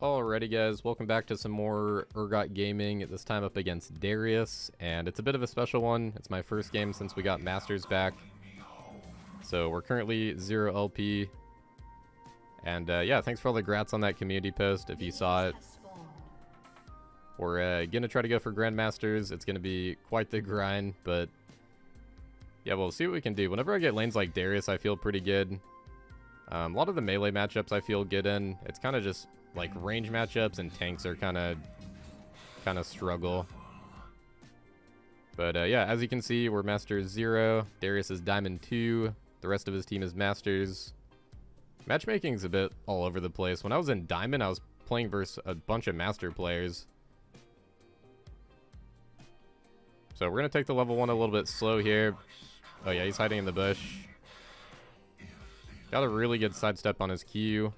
Alrighty guys, welcome back to some more Urgot gaming, this time up against Darius, and it's a bit of a special one. It's my first game since we got Masters back. So we're currently 0 LP. And yeah, thanks for all the grats on that community post if you saw it. We're gonna try to go for Grandmasters. It's gonna be quite the grind, but yeah, we'll see what we can do. Whenever I get lanes like Darius, I feel pretty good. A lot of the melee matchups I feel good in. It's kind of just like range matchups, and tanks are kind of struggle. But yeah, as you can see, we're Masters 0. Darius is Diamond 2. The rest of his team is Masters. Matchmaking's a bit all over the place. When I was in Diamond, I was playing versus a bunch of Master players. So we're going to take the level 1 a little bit slow here. Oh yeah, he's hiding in the bush. Got a really good sidestep on his Q.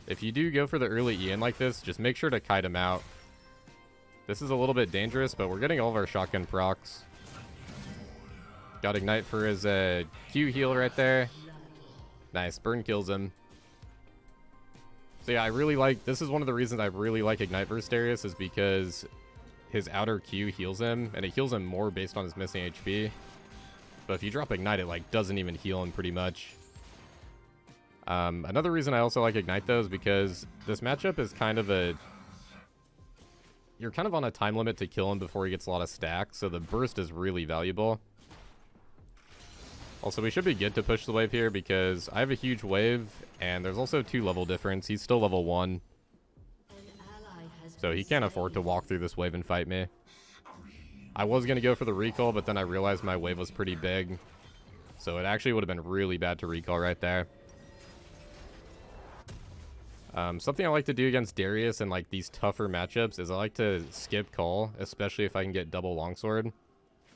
If you do go for the early Ian like this, just make sure to kite him out. This is a little bit dangerous, but we're getting all of our shotgun procs. Got Ignite for his Q heal right there. Nice, burn kills him. So yeah, I really like, this is one of the reasons I really like Ignite versus Darius, is because his outer Q heals him, and it heals him more based on his missing HP. But if you drop Ignite, it like doesn't even heal him pretty much. Another reason I also like Ignite though is because this matchup is kind of a... You're kind of on a time limit to kill him before he gets a lot of stacks, so the burst is really valuable. Also, we should be good to push the wave here because I have a huge wave, and there's also 2 level difference. He's still level 1. So he can't afford to walk through this wave and fight me. I was going to go for the recall, but then I realized my wave was pretty big. So it actually would have been really bad to recall right there. Something I like to do against Darius in like these tougher matchups is I like to skip call, especially if I can get double longsword.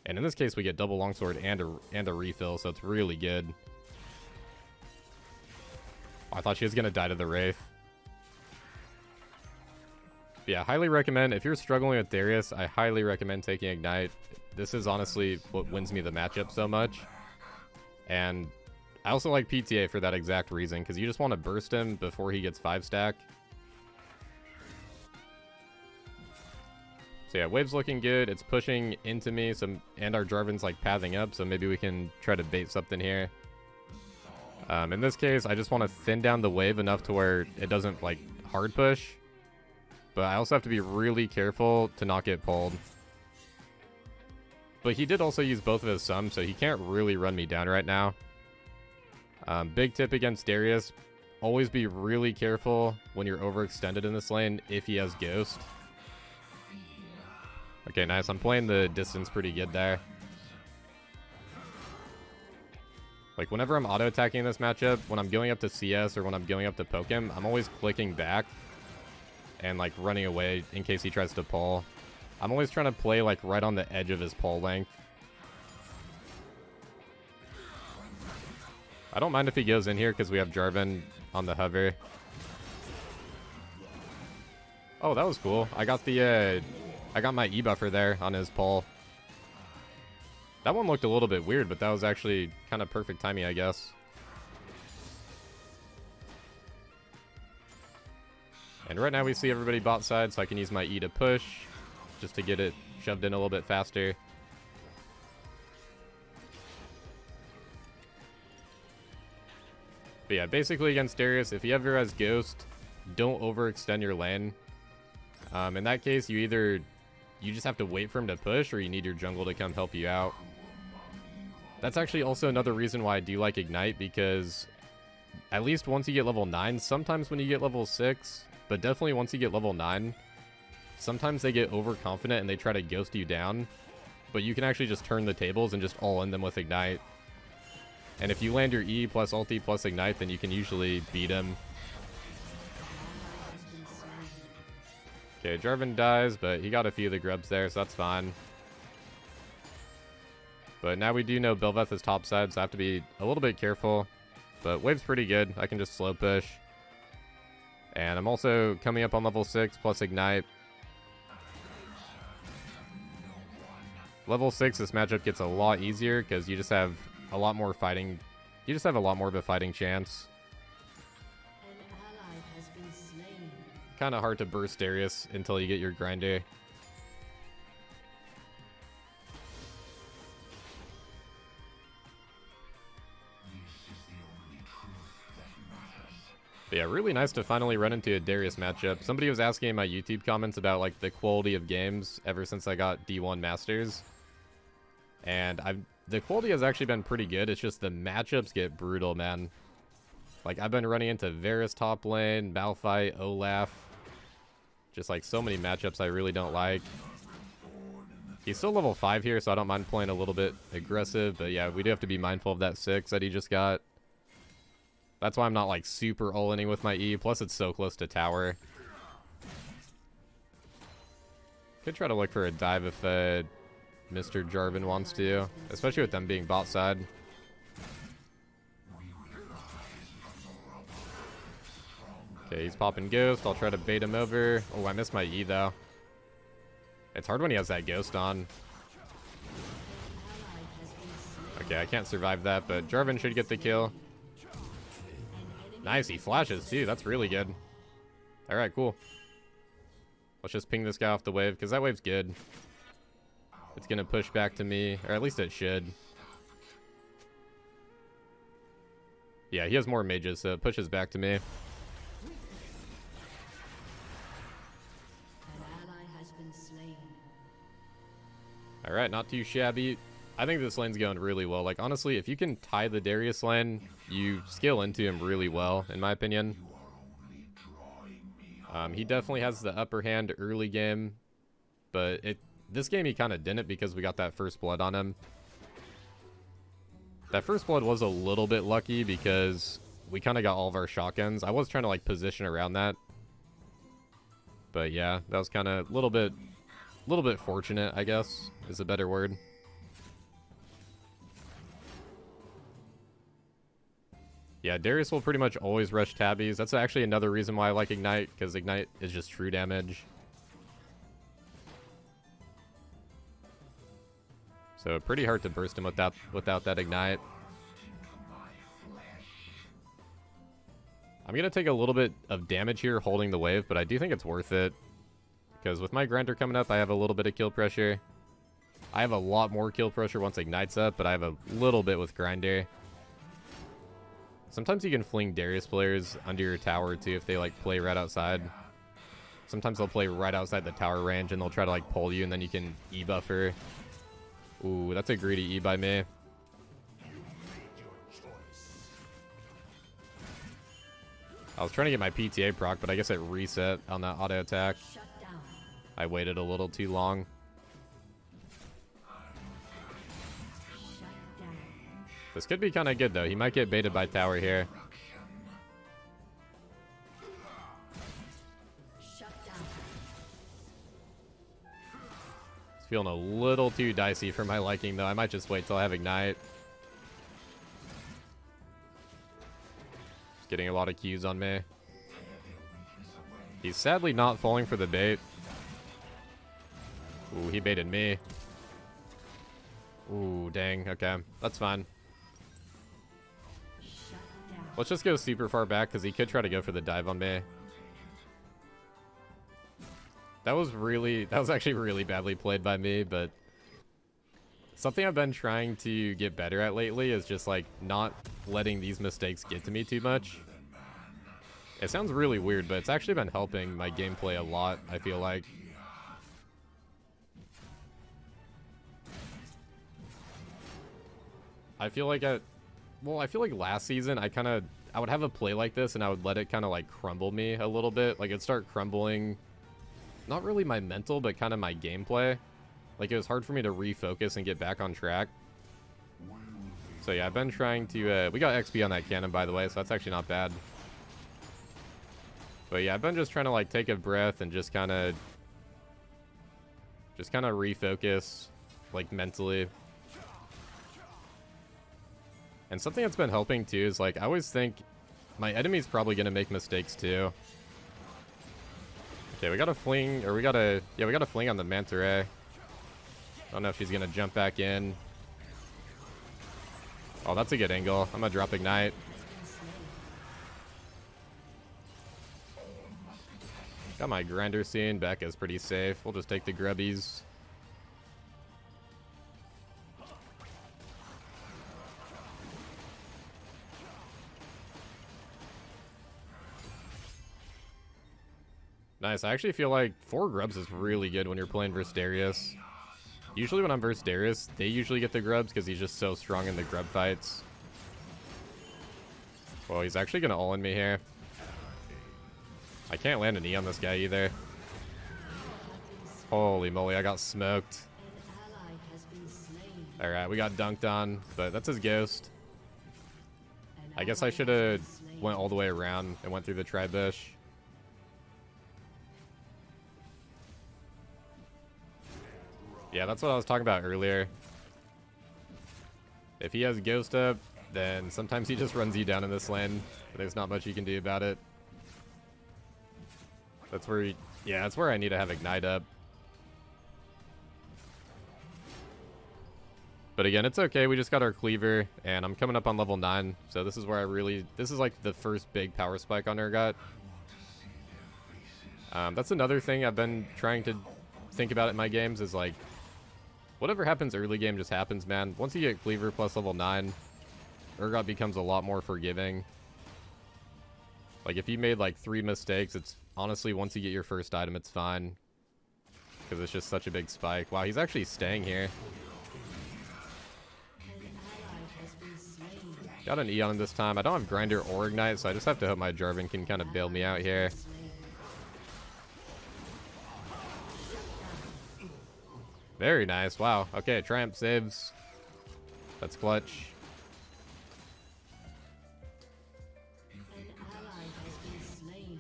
And in this case, we get double longsword and a refill, so it's really good. Oh, I thought she was going to die to the Wraith. But yeah, highly recommend, if you're struggling with Darius, I highly recommend taking Ignite. This is honestly what wins me the matchup so much. And I also like PTA for that exact reason, because you just want to burst him before he gets 5-stack. So yeah, wave's looking good. It's pushing into me, and our Jarvan's like pathing up, so maybe we can try to bait something here. In this case, I just want to thin down the wave enough to where it doesn't like hard push. But I also have to be really careful to not get pulled. But he did also use both of his sums, so he can't really run me down right now. Big tip against Darius, always be really careful when you're overextended in this lane if he has Ghost. Okay, nice. I'm playing the distance pretty good there. Like, whenever I'm auto-attacking this matchup, when I'm going up to CS or when I'm going up to poke him, I'm always clicking back and, like, running away in case he tries to pull. I'm always trying to play, like, right on the edge of his pull length. I don't mind if he goes in here because we have Jarvan on the hover. Oh, that was cool. I got the, I got my E buffer there on his pull. That one looked a little bit weird, but that was actually kind of perfect timing, I guess. And right now we see everybody bot side, so I can use my E to push, just to get it shoved in a little bit faster. But yeah, basically against Darius, if he ever has Ghost, don't overextend your lane. In that case, you just have to wait for him to push, or you need your jungle to come help you out. That's actually also another reason why I do like Ignite, because at least once you get level 9, sometimes when you get level 6, but definitely once you get level 9, sometimes they get overconfident and they try to ghost you down, but you can actually just turn the tables and just all in them with Ignite. And if you land your E plus ulti plus Ignite, then you can usually beat him. Okay, Jarvan dies, but he got a few of the grubs there, so that's fine. But now we do know Bel'Veth is topside, so I have to be a little bit careful. But wave's pretty good. I can just slow push. And I'm also coming up on level 6 plus Ignite. Level 6, this matchup gets a lot easier because you just have a lot more fighting. You just have a lot more of a fighting chance. Kind of hard to burst Darius until you get your grinder. But yeah, really nice to finally run into a Darius matchup. Somebody was asking in my YouTube comments about like the quality of games ever since I got D1 Masters. And the quality has actually been pretty good. It's just the matchups get brutal, man. Like, I've been running into Varus top lane, Malphite, Olaf. Just, like, so many matchups I really don't like. He's still level 5 here, so I don't mind playing a little bit aggressive. But, yeah, we do have to be mindful of that 6 that he just got. That's why I'm not, like, super all-inning with my E. Plus, it's so close to tower. Could try to look for a dive if Mr. Jarvan wants to, especially with them being bot side. Okay, he's popping Ghost. I'll try to bait him over. Oh, I missed my E, though. It's hard when he has that Ghost on. Okay, I can't survive that, but Jarvan should get the kill. Nice, he flashes, too. That's really good. Alright, cool. Let's just ping this guy off the wave, because that wave's good. It's going to push back to me, or at least it should. Yeah, he has more mages, so it pushes back to me. Alright, not too shabby. I think this lane's going really well. Like, honestly, if you can tie the Darius lane, you scale into him really well, in my opinion. He definitely has the upper hand early game, but this game he kind of didn't because we got that first blood on him. That first blood was a little bit lucky because we kind of got all of our shotguns. I was trying to, like, position around that. But yeah, that was kind of a little bit fortunate, I guess, is a better word. Yeah, Darius will pretty much always rush tabbies. That's actually another reason why I like Ignite, because Ignite is just true damage. So pretty hard to burst him without that Ignite. I'm going to take a little bit of damage here holding the wave, but I do think it's worth it. Because with my grinder coming up, I have a little bit of kill pressure. I have a lot more kill pressure once Ignite's up, but I have a little bit with grinder. Sometimes you can fling Darius players under your tower too if they like play right outside. Sometimes they'll play right outside the tower range and they'll try to like pull you and then you can E-buffer. Ooh, that's a greedy E by me. I was trying to get my PTA proc, but I guess it reset on that auto attack. I waited a little too long. This could be kind of good, though. He might get baited by tower here. It's feeling a little too dicey for my liking, though. I might just wait till I have Ignite. Just getting a lot of Qs on me. He's sadly not falling for the bait. Ooh, he baited me. Ooh, dang. Okay, that's fine. Let's just go super far back because he could try to go for the dive on me. That was actually really badly played by me, but something I've been trying to get better at lately is just like not letting these mistakes get to me too much. It sounds really weird, but it's actually been helping my gameplay a lot, I feel like. I feel like last season I would have a play like this and I would let it kind of like crumble me a little bit. Like it'd start crumbling, not really my mental, but kind of my gameplay. Like it was hard for me to refocus and get back on track. So yeah, I've been trying to, we got XP on that cannon by the way, so that's actually not bad. But yeah, I've been just trying to like take a breath and just kind of refocus like mentally. And something that's been helping too is like I always think my enemy's probably gonna make mistakes too. Okay, we got a fling, or we got a fling on the Manta Ray. Don't know if she's gonna jump back in. Oh, that's a good angle. I'm gonna drop Ignite. Got my grinder scene. Becca's pretty safe. We'll just take the grubbies. Nice. I actually feel like 4 grubs is really good when you're playing versus Darius. Usually when I'm versus Darius, they usually get the grubs because he's just so strong in the grub fights. Well, he's actually going to all-in me here. I can't land an E on this guy either. Holy moly, I got smoked. Alright, we got dunked on, but that's his ghost. I guess I should have went all the way around and went through the tri-bush. Yeah, that's what I was talking about earlier. If he has ghost up, then sometimes he just runs you down in this lane. There's not much you can do about it. That's where yeah, that's where I need to have Ignite up. But again, it's okay. We just got our cleaver, and I'm coming up on level 9. So this is where this is like the first big power spike on Urgot. That's another thing I've been trying to think about in my games is like, whatever happens early game just happens, man. Once you get cleaver plus level 9, Urgot becomes a lot more forgiving. Like if you made like 3 mistakes, it's honestly, once you get your first item, it's fine. Because it's just such a big spike. Wow, he's actually staying here. Got an E on him this time. I don't have Grinder or Ignite, so I just have to hope my Jarvan can kind of bail me out here. Very nice. Wow. Okay, Triumph saves. That's clutch.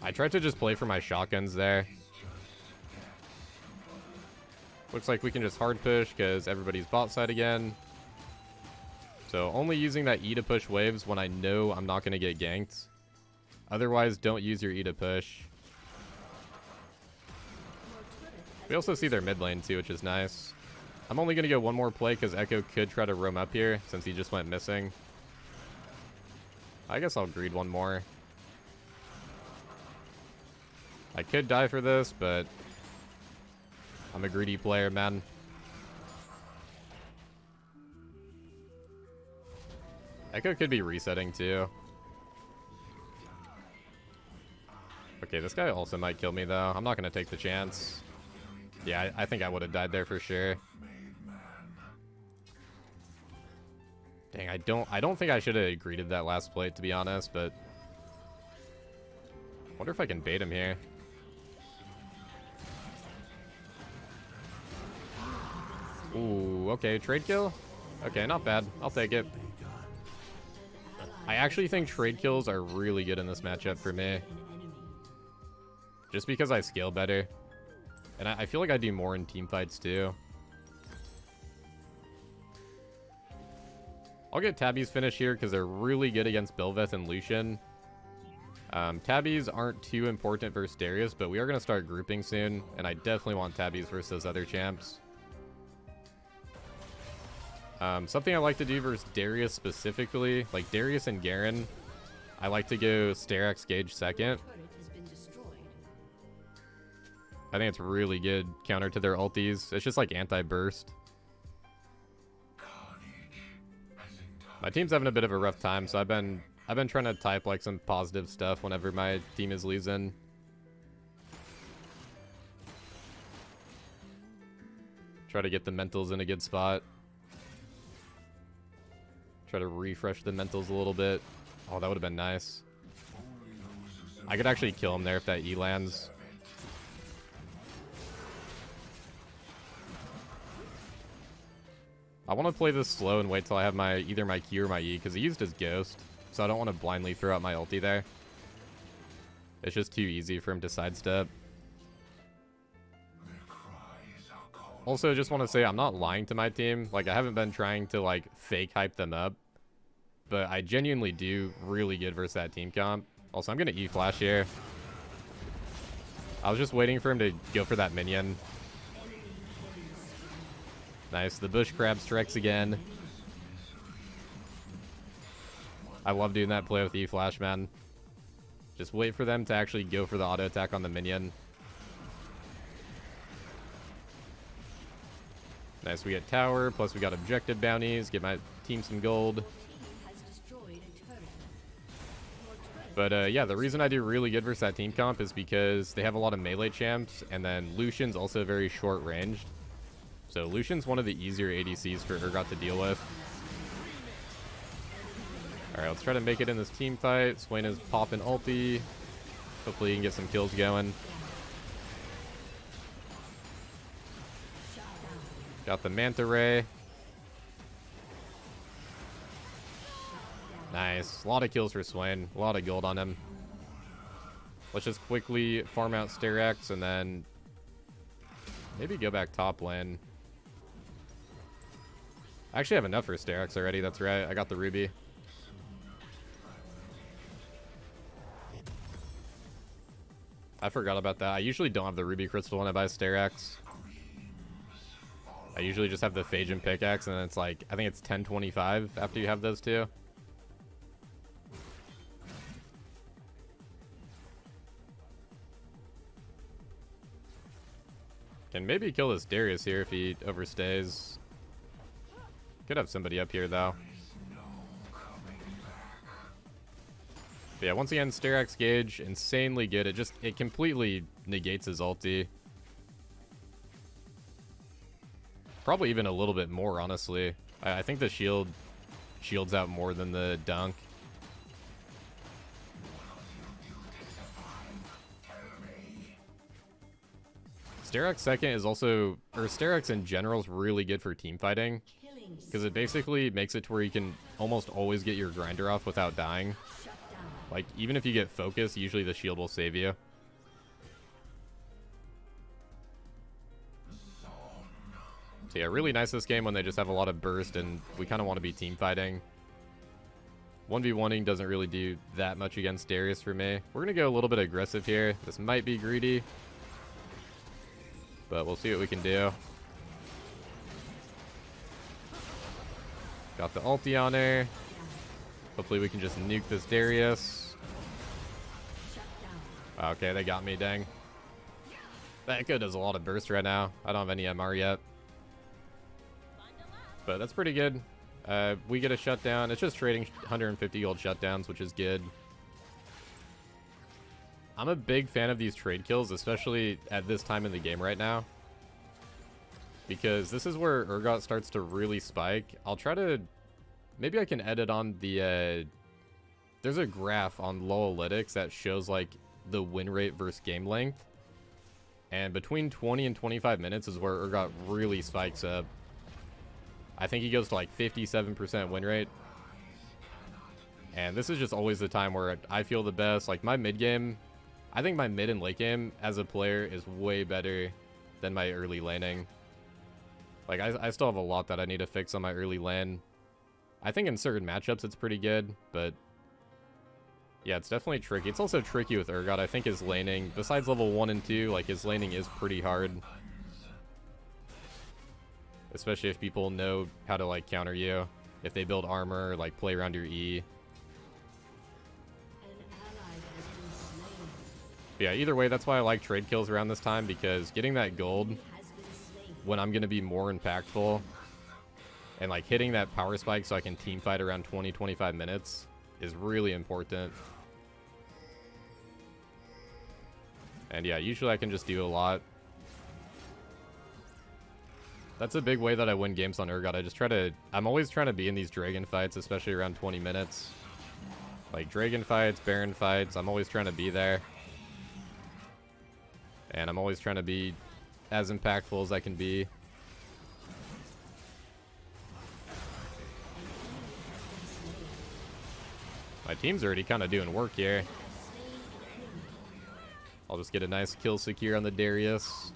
I tried to just play for my shotguns there. Looks like we can just hard push because everybody's bot side again. So only using that E to push waves when I know I'm not going to get ganked. Otherwise, don't use your E to push. We also see their mid lane too, which is nice. I'm only going to go one more play because Echo could try to roam up here since he just went missing. I guess I'll greed one more. I could die for this, but I'm a greedy player, man. Echo could be resetting too. Okay, this guy also might kill me though. I'm not going to take the chance. Yeah, I think I would have died there for sure. Dang, I don't think I should have greeted that last plate, to be honest, but wonder if I can bait him here. Ooh, okay, trade kill? Okay, not bad. I'll take it. I actually think trade kills are really good in this matchup for me. Just because I scale better. And I feel like I do more in team fights too. I'll get Tabby's finish here because they're really good against Bel'Veth and Lucian. Tabbies aren't too important versus Darius, but we are going to start grouping soon. And I definitely want Tabbies versus those other champs. Something I like to do versus Darius specifically, like Darius and Garen, I like to go Sterak's Gage second. I think it's really good counter to their ultis. It's just like anti-burst. My team's having a bit of a rough time, so I've been trying to type like some positive stuff whenever my team is losing. Try to get the mentals in a good spot. Try to refresh the mentals a little bit. Oh, that would have been nice. I could actually kill him there if that E lands. I want to play this slow and wait till I have my either my Q or my E, because he used his ghost, so I don't want to blindly throw out my ulti there. It's just too easy for him to sidestep. Also, just want to say I'm not lying to my team. Like, I haven't been trying to like fake hype them up, but I genuinely do really good versus that team comp. Also, I'm gonna E flash here. I was just waiting for him to go for that minion. Nice. The bush crab strikes again. I love doing that play with E-Flash, man. Just wait for them to actually go for the auto attack on the minion. Nice, we get tower, plus we got objective bounties, get my team some gold. But yeah, the reason I do really good versus that team comp is because they have a lot of melee champs, and then Lucian's also very short ranged. So Lucian's one of the easier ADCs for Urgot to deal with. Alright, let's try to make it in this team fight. Swain is popping ulti. Hopefully he can get some kills going. Got the Manta Ray. Nice. A lot of kills for Swain. A lot of gold on him. Let's just quickly farm out Styrax and then maybe go back top lane. I actually have enough for Styrax already. That's right. I got the Ruby. I forgot about that. I usually don't have the Ruby Crystal when I buy Styrax. I usually just have the Phage and Pickaxe, and then it's like, I think it's 1025 after you have those two. Can maybe kill this Darius here if he overstays. Could have somebody up here, though. But yeah, once again, Styrax gauge, insanely good. It completely negates his ulti. Probably even a little bit more, honestly. I think the shield shields out more than the dunk. Styrax second is also, or Styrax in general is really good for team fighting. Because it basically makes it to where you can almost always get your grinder off without dying. Like, even if you get focused, usually the shield will save you. So yeah, really nice this game when they just have a lot of burst and we kind of want to be team fighting. 1v1ing doesn't really do that much against Darius for me. We're going to go a little bit aggressive here. This might be greedy, but we'll see what we can do. Got the ulti on her. Hopefully we can just nuke this Darius. Okay, they got me, dang. That Echo does a lot of burst right now. I don't have any MR yet. But that's pretty good. We get a shutdown. It's just trading 150 gold shutdowns, which is good. I'm a big fan of these trade kills, especially at this time in the game right now. Because this is where Urgot starts to really spike. I'll try to... Maybe I can edit on the... There's a graph on Lowalytics that shows, like, the win rate versus game length. And between 20 and 25 minutes is where Urgot really spikes up. I think he goes to, like, 57% win rate. And this is just always the time where I feel the best. Like, my mid game... I think my mid and late game as a player is way better than my early laning. Like, I still have a lot that I need to fix on my early lane. I think in certain matchups it's pretty good, but... Yeah, it's definitely tricky. It's also tricky with Urgot. I think his laning, besides level 1 and 2, like, his laning is pretty hard. Especially if people know how to, like, counter you. If they build armor, or, like, play around your E. But yeah, either way, that's why I like trade kills around this time, because getting that gold when I'm going to be more impactful and like hitting that power spike so I can team fight around 20-25 minutes is really important. And yeah, usually I can just do a lot. That's a big way that I win games on Urgot. I'm always trying to be in these dragon fights, especially around 20 minutes. Like dragon fights, baron fights, I'm always trying to be there. And I'm always trying to be as impactful as I can be. My team's already kind of doing work here. I'll just get a nice kill secure on the Darius.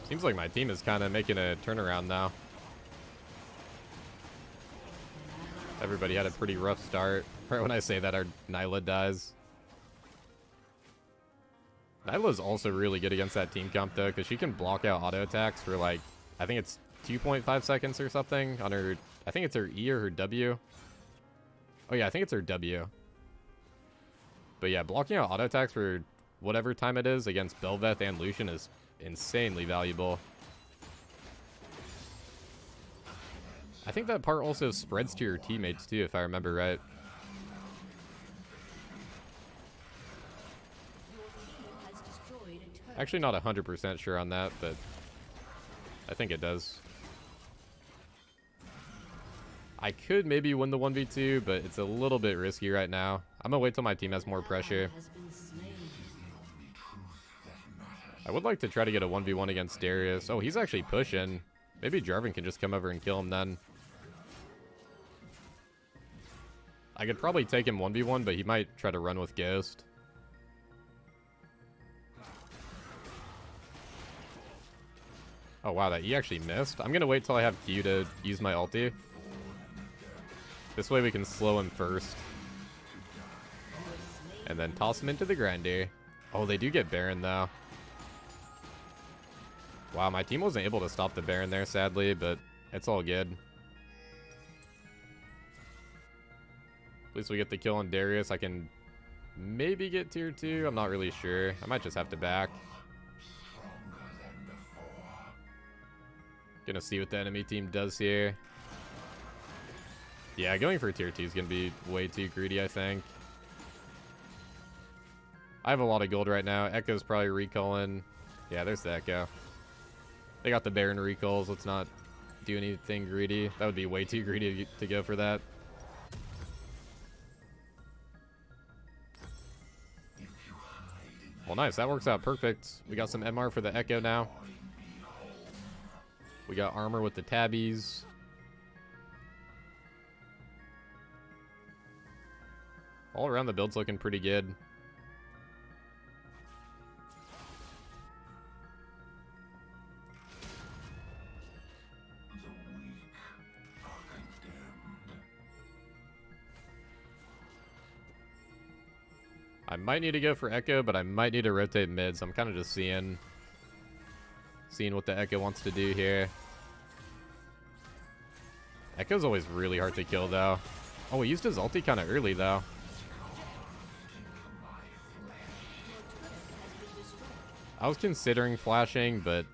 Seems like my team is kind of making a turnaround now. Everybody had a pretty rough start. Right when I say that, our Nyla dies. Nyla's also really good against that team comp, though, because she can block out auto attacks for, like, I think it's 2.5 seconds or something on her... I think it's her E or her W. Oh, yeah, I think it's her W. But, yeah, blocking out auto attacks for whatever time it is against Belveth and Lucian is insanely valuable. I think that part also spreads to your teammates, too, if I remember right. Actually, not 100% sure on that, but I think it does. I could maybe win the 1v2, but it's a little bit risky right now. I'm gonna wait till my team has more pressure. I would like to try to get a 1v1 against Darius. Oh, he's actually pushing. Maybe Jarvan can just come over and kill him then. I could probably take him 1v1, but he might try to run with Ghost. Oh, wow, that E actually missed. I'm going to wait till I have Q to use my ulti. This way we can slow him first. And then toss him into the grinder. Oh, they do get Baron, though. Wow, my team wasn't able to stop the Baron there, sadly, but it's all good. At least we get the kill on Darius. I can maybe get tier 2. I'm not really sure. I might just have to back. Gonna see what the enemy team does here. Yeah, going for tier 2 is gonna be way too greedy, I think. I have a lot of gold right now. Echo's probably recalling. Yeah, there's the Echo. They got the Baron recalls. Let's not do anything greedy. That would be way too greedy to go for that. Well, nice. That works out perfect. We got some MR for the Echo now. We got armor with the tabbies. All around the build's looking pretty good. I might need to go for Echo, but I might need to rotate mid, so I'm kind of just seeing what the Echo wants to do here. Echo's always really hard to kill, though. Oh, he used his ulti kind of early, though. I was considering flashing, but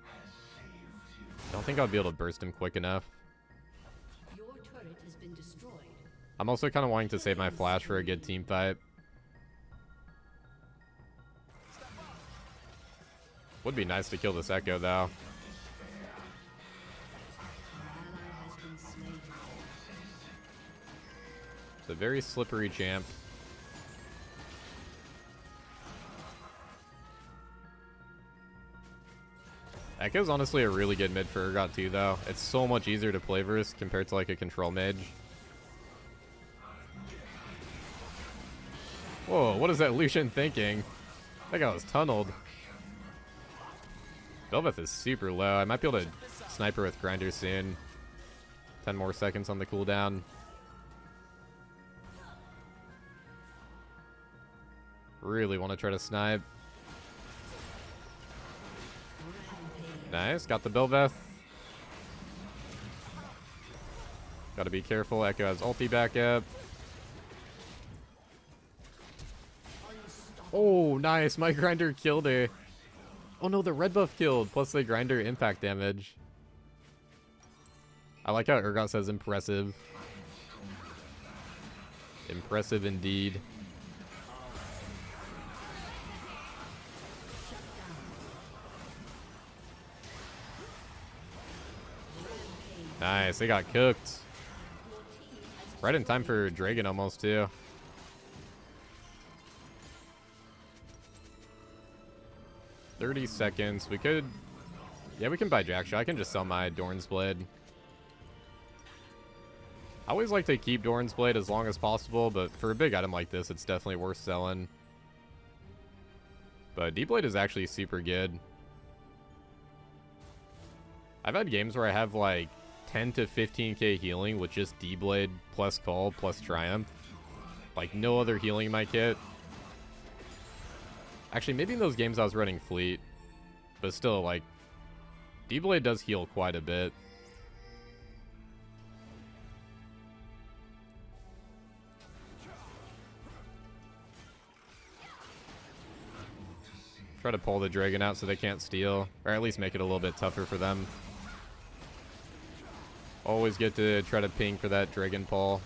I don't think I'll be able to burst him quick enough. I'm also kind of wanting to save my flash for a good team fight. Would be nice to kill this Echo, though. It's a very slippery champ. Echo's honestly a really good mid for Urgot too, though. It's so much easier to play versus compared to like a control mage. Whoa, what is that Lucian thinking? That guy was tunneled. Belveth is super low. I might be able to snipe her with Grinder soon. 10 more seconds on the cooldown. Really want to try to snipe. Nice, got the Belveth. Gotta be careful. Echo has ulti back up. Oh, nice. My Grinder killed her. Oh no, the red buff killed, plus the Grinder impact damage. I like how Urgot says impressive. Impressive indeed. Nice, they got cooked. Right in time for Dragon almost too. $30 seconds. We could... Yeah, we can buy Jackshot. I can just sell my Doran's Blade. I always like to keep Doran's Blade as long as possible, but for a big item like this, it's definitely worth selling. But D-Blade is actually super good. I've had games where I have like 10 to 15k healing with just D-Blade plus Call plus Triumph. Like no other healing in my kit. Actually, maybe in those games I was running Fleet. But still, like, D-Blade does heal quite a bit. Try to pull the dragon out so they can't steal. Or at least make it a little bit tougher for them. Always get to try to ping for that dragon pull.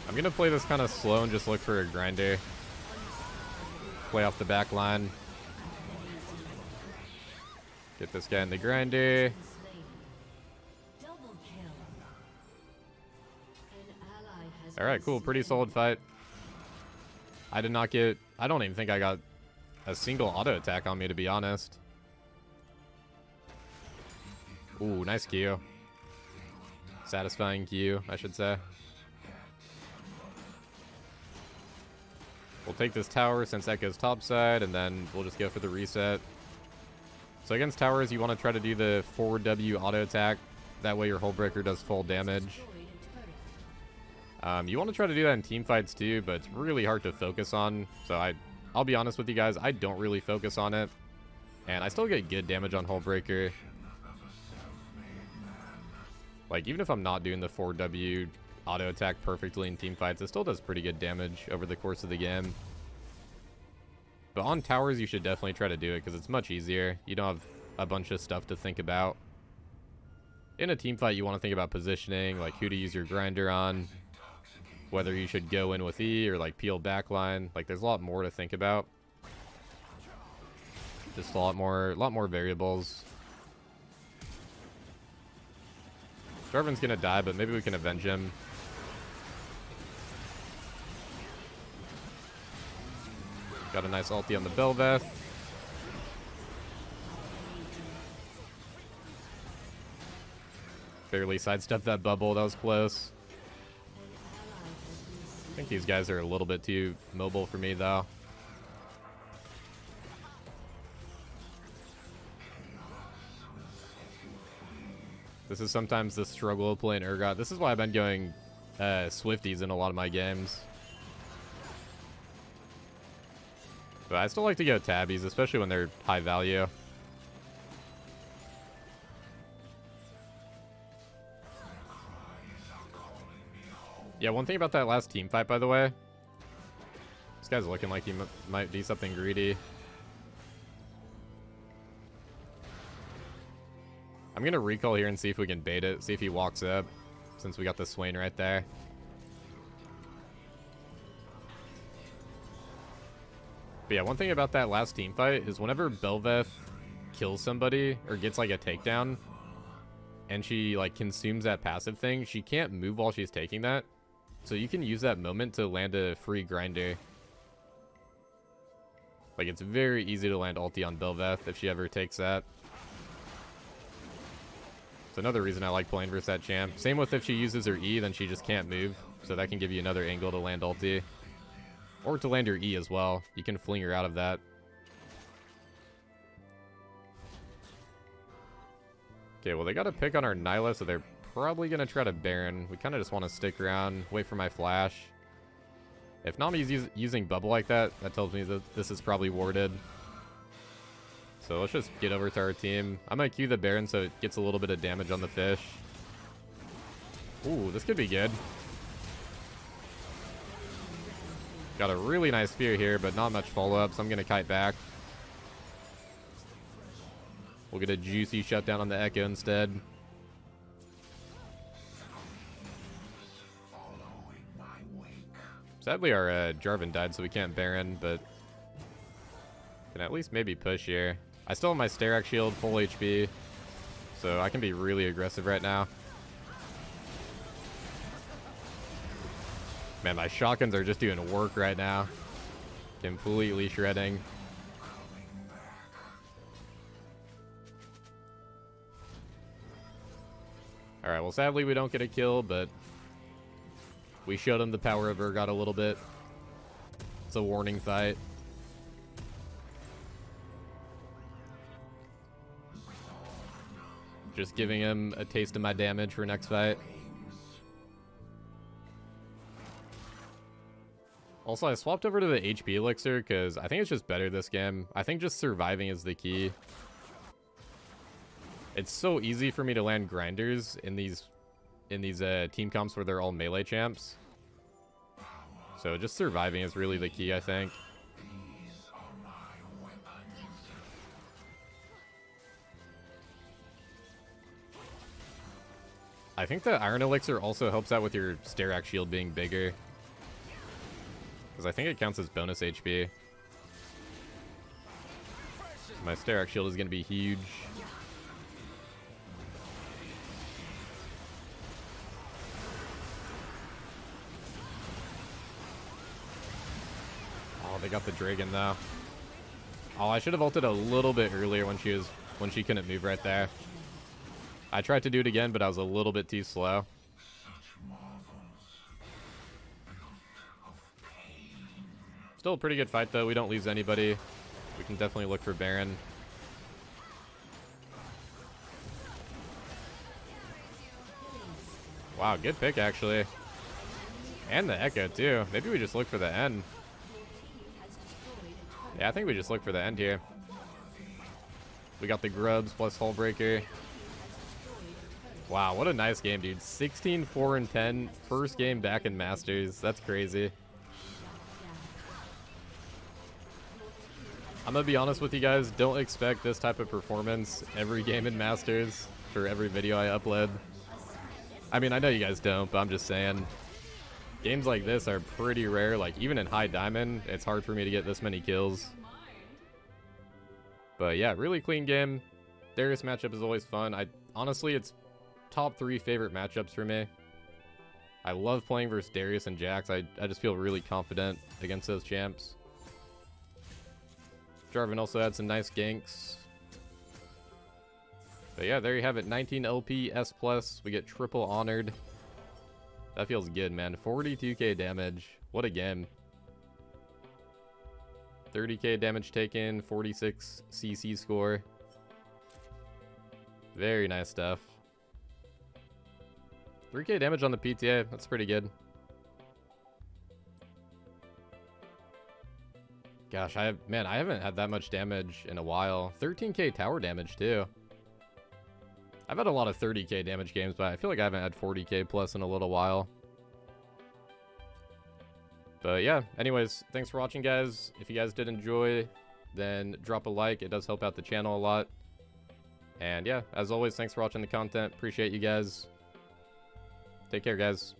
I'm gonna play this kind of slow and just look for a grinder. Play off the back line. Get this guy in the grinder. Alright, cool. Pretty solid fight. I did not get... I don't even think I got a single auto attack on me, to be honest. Ooh, nice Q. Satisfying Q, I should say. We'll take this tower since Echo's topside, and then we'll just go for the reset. So against towers, you want to try to do the forward W auto attack. That way your hull breaker does full damage. You want to try to do that in team fights too, but it's really hard to focus on. So I'll be honest with you guys, I don't really focus on it. And I still get good damage on hull breaker. Like, even if I'm not doing the 4W auto attack perfectly in team fights, it still does pretty good damage over the course of the game. But on towers, you should definitely try to do it because it's much easier. You don't have a bunch of stuff to think about. In a team fight, you want to think about positioning, like who to use your grinder on, whether you should go in with E or like peel backline. Like, there's a lot more to think about. Just a lot more variables. Jarvan's gonna die, but maybe we can avenge him. Got a nice ulti on the Belveth. Barely sidestepped that bubble. That was close. I think these guys are a little bit too mobile for me, though. This is sometimes the struggle of playing Urgot. This is why I've been going Swifties in a lot of my games. But I still like to go Tabbies, especially when they're high value. Yeah, one thing about that last team fight, by the way. This guy's looking like he might do something greedy. I'm going to recall here and see if we can bait it. See if he walks up, since we got the Swain right there. But yeah, one thing about that last team fight is whenever Belveth kills somebody or gets like a takedown and she like consumes that passive thing, she can't move while she's taking that. So you can use that moment to land a free grinder. Like, it's very easy to land ulti on Belveth if she ever takes that. It's another reason I like playing versus that champ. Same with if she uses her E, then she just can't move. So that can give you another angle to land ulti. Or to land your E as well. You can fling her out of that. Okay, well, they got a pick on our Nyla, so they're probably going to try to Baron. We kind of just want to stick around, wait for my flash. If Nami's using bubble like that, that tells me that this is probably warded. So let's just get over to our team. I'm going to Q the Baron so it gets a little bit of damage on the fish. Ooh, this could be good. Got a really nice spear here, but not much follow-up, so I'm going to kite back. We'll get a juicy shutdown on the Echo instead. Sadly, our Jarvan died, so we can't Baron, but can at least maybe push here. I still have my Sterak shield, full HP, so I can be really aggressive right now. Man, my shotguns are just doing work right now. Completely shredding. Alright, well, sadly we don't get a kill, but we showed him the power of Urgot a little bit. It's a warning fight. Just giving him a taste of my damage for next fight. Also, I swapped over to the HP elixir because I think it's just better this game. I think just surviving is the key. It's so easy for me to land grinders in these team comps where they're all melee champs. So just surviving is really the key, I think. I think the Iron Elixir also helps out with your Sterak shield being bigger. Because I think it counts as bonus HP. My Sterak shield is going to be huge. Oh, they got the Dragon though. Oh, I should have ulted a little bit earlier when she couldn't move right there. I tried to do it again, but I was a little bit too slow. Still a pretty good fight, though. We don't lose anybody. We can definitely look for Baron. Wow, good pick, actually. And the Echo, too. Maybe we just look for the end. Yeah, I think we just look for the end here. We got the Grubs plus Hullbreaker. Wow, what a nice game, dude. 16, 4, and 10. First game back in Masters. That's crazy. I'm going to be honest with you guys. Don't expect this type of performance every game in Masters for every video I upload. I mean, I know you guys don't, but I'm just saying. Games like this are pretty rare. Like, even in High Diamond, it's hard for me to get this many kills. But yeah, really clean game. Darius matchup is always fun. Honestly, it's top 3 favorite matchups for me. I love playing versus Darius and Jax. I just feel really confident against those champs. Jarvan also had some nice ganks. But yeah, there you have it. 19 LP S+. We get triple honored. That feels good, man. 42k damage. What a game. 30k damage taken. 46 CC score. Very nice stuff. 3k damage on the PTA. That's pretty good. Gosh, I haven't had that much damage in a while. 13k tower damage, too. I've had a lot of 30k damage games, but I feel like I haven't had 40k plus in a little while. But yeah, anyways, thanks for watching, guys. If you guys did enjoy, then drop a like. It does help out the channel a lot. And yeah, as always, thanks for watching the content. Appreciate you guys. Take care, guys.